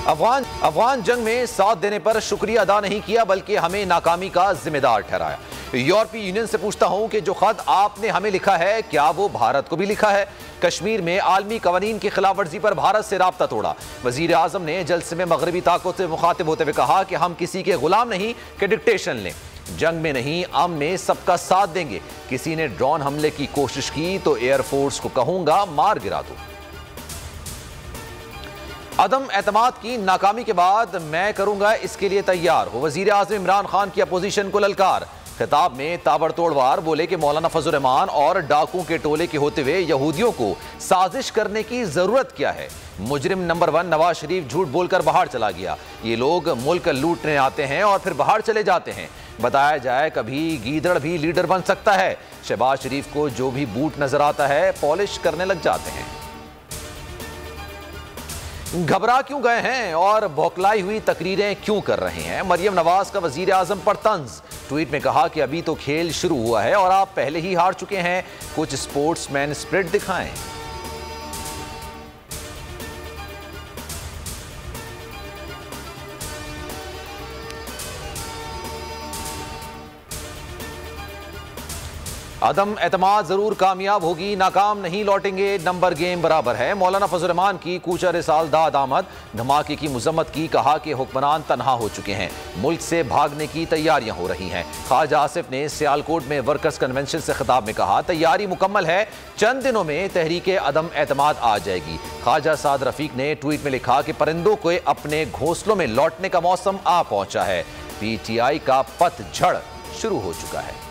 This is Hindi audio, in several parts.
अफगान जंग में साथ देने पर शुक्रिया अदा नहीं किया बल्कि हमें नाकामी का जिम्मेदार ठहराया। यूरोपीय यूनियन से पूछता हूं कि जो खत आपने हमें लिखा है क्या वो भारत को भी लिखा है? कश्मीर में आलमी कवानीन की खिलाफ वर्जी पर भारत से राब्ता तोड़ा। वजीर आजम ने जलसे में मगरबी ताकत से मुखातिब होते हुए कहा कि हम किसी के गुलाम नहीं कि डिक्टेशन लें। जंग में नहीं अमन में सबका साथ देंगे। किसी ने ड्रोन हमले की कोशिश की तो एयरफोर्स को कहूंगा मार गिरा दो। अदम एतमाद की नाकामी के बाद मैं करूंगा इसके लिए तैयार हो। वजीर आज़म इमरान खान की अपोजिशन को ललकार। खिताब में ताबड़तोड़ वार बोले कि मौलाना फजल रहमान और डाकुओं के टोले के होते हुए यहूदियों को साजिश करने की जरूरत क्या है? मुजरिम नंबर 1 नवाज शरीफ झूठ बोलकर बाहर चला गया। ये लोग मुल्क लूटने आते हैं और फिर बाहर चले जाते हैं। बताया जाए कभी गीदड़ भी लीडर बन सकता है। शहबाज शरीफ को जो भी बूट नजर आता है पॉलिश करने लग जाते हैं। घबरा क्यों गए हैं और बौखलाई हुई तकरीरें क्यों कर रहे हैं? मरियम नवाज का वजीर आजम पर तंज। ट्वीट में कहा कि अभी तो खेल शुरू हुआ है और आप पहले ही हार चुके हैं। कुछ स्पोर्ट्समैन स्पिरिट दिखाएं। अदम एतमाद जरूर कामयाब होगी, नाकाम नहीं लौटेंगे। नंबर गेम बराबर है। मौलाना फजल रहमान की कूचा रिसाल दाद आमद। धमाके की मुजम्मत की। कहा कि हुक्मरान तनहा हो चुके हैं, मुल्क से भागने की तैयारियां हो रही हैं। ख्वाजा आसिफ ने सियालकोट में वर्कर्स कन्वेंशन से खिताब में कहा तैयारी मुकम्मल है, चंद दिनों में तहरीके अदम एतमाद आ जाएगी। ख्वाजा साद रफीक ने ट्वीट में लिखा कि परिंदों को अपने घोंसलों में लौटने का मौसम आ पहुंचा है। पीटीआई का पतझड़ शुरू हो चुका है।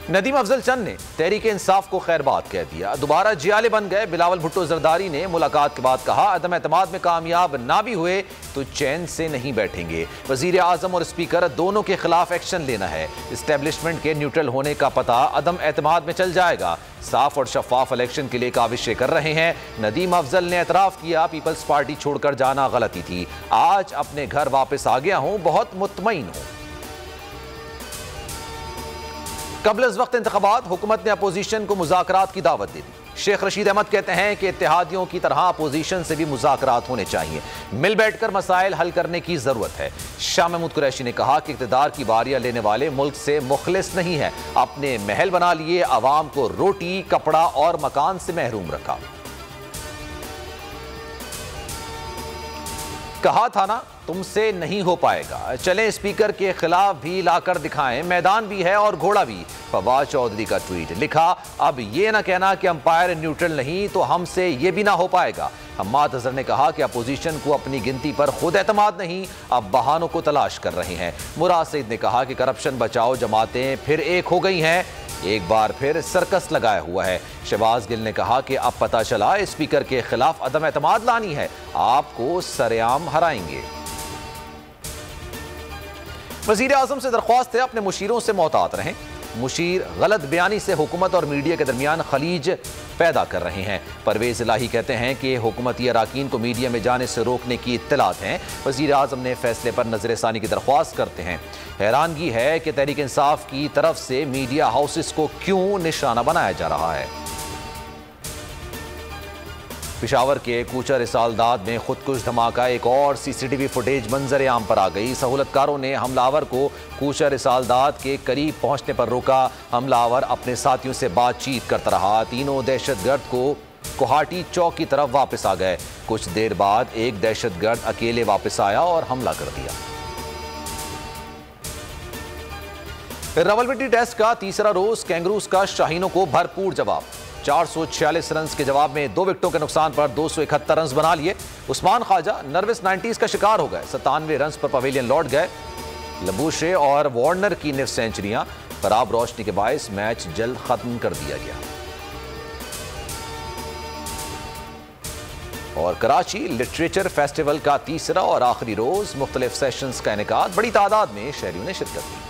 नदीम अफजल चंद ने तहरीक इंसाफ को खैरबाद कह दिया। दोबारा जियाले बन गए। बिलावल भुट्टो जरदारी ने मुलाकात के बाद कहा अदम एतमाद में कामयाब ना भी हुए तो चैन से नहीं बैठेंगे। वजीर आजम और स्पीकर दोनों के खिलाफ एक्शन लेना है। इस्टेब्लिशमेंट के न्यूट्रल होने का पता अदम एतमाद में चल जाएगा। साफ और शफाफ इलेक्शन के लिए काविशें कर रहे हैं। नदीम अफजल ने एतराफ किया पीपल्स पार्टी छोड़कर जाना गलती थी। आज अपने घर वापस आ गया हूं, बहुत मुतमईन हूं। कबल अज़ वक्त इंतखाबात हुकूमत ने अपोजिशन को मुज़ाकरात की दावत दे दी। शेख रशीद अहमद कहते हैं कि इत्तेहादियों की तरह अपोजिशन से भी मुज़ाकरात होने चाहिए। मिल बैठकर मसाइल हल करने की जरूरत है। शाह महमूद कुरैशी ने कहा कि इक़्तिदार की बारियां लेने वाले मुल्क से मुखलिस नहीं है। अपने महल बना लिए, आवाम को रोटी कपड़ा और मकान से महरूम रखा। कहा था ना तुमसे नहीं हो पाएगा। चलें स्पीकर के खिलाफ भी लाकर दिखाएं, मैदान भी है और घोड़ा भी। फवाद चौधरी का ट्वीट लिखा अब ये ना कहना कि अंपायर न्यूट्रल नहीं तो हमसे ये भी ना हो पाएगा। हम्माद अजहर ने कहा कि अपोजिशन को अपनी गिनती पर खुद एतमाद नहीं, अब बहानों को तलाश कर रहे हैं। मुराद सईद ने कहा कि करप्शन बचाओ जमातें फिर एक हो गई हैं, एक बार फिर सर्कस लगाया हुआ है। शहबाज गिल ने कहा कि अब पता चला स्पीकर के खिलाफ अदम एतमाद लानी है, आपको सरेआम हराएंगे। वजीर आजम से दरख्वास्त है अपने मुशीरों से मोहतात रहें। मुशीर गलत बयानी से हुकूमत और मीडिया के दरमियान खलीज पैदा कर रहे हैं। परवेज इलाही कहते हैं कि हुकूमती अराकीन को मीडिया में जाने से रोकने की इत्तलात हैं। वजीर आजम ने फैसले पर नजरसानी की दरख्वास्त करते हैं। हैरानगी है कि तहरीक इंसाफ की तरफ से मीडिया हाउसेस को क्यों निशाना बनाया जा रहा है। पिशावर के कूचर रिसालदाद में खुदकुश धमाका, एक और सीसीटीवी फुटेज मंजर आम पर आ गई। सहूलतकारों ने हमलावर को कूचर रिसालदाद के करीब पहुंचने पर रोका। हमलावर अपने साथियों से बातचीत करता रहा। तीनों दहशतगर्द को कोहाटी चौक की तरफ वापस आ गए। कुछ देर बाद एक दहशतगर्द अकेले वापस आया और हमला कर दिया। रावलपिंडी टेस्ट का तीसरा रोज कैंगरूज का शाहीनों को भरपूर जवाब। 446 रन के जवाब में 2 विकेटों के नुकसान पर 271 रन बना लिए। उस्मान ख्वाजा नर्वस 90s का शिकार हो गए। 97 रन पर पवेलियन लौट गए। लबूशे और वार्नर की निफ सेंचुरियां। खराब रोशनी के बायस मैच जल्द खत्म कर दिया गया। और कराची लिटरेचर फेस्टिवल का तीसरा और आखिरी रोज मुख्तलिफ सेशंस का इनेकाद। बड़ी तादाद में शहरियों ने शिरकत की।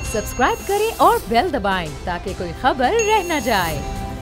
सब्सक्राइब करें और बेल दबाएं ताकि कोई खबर रह न जाए।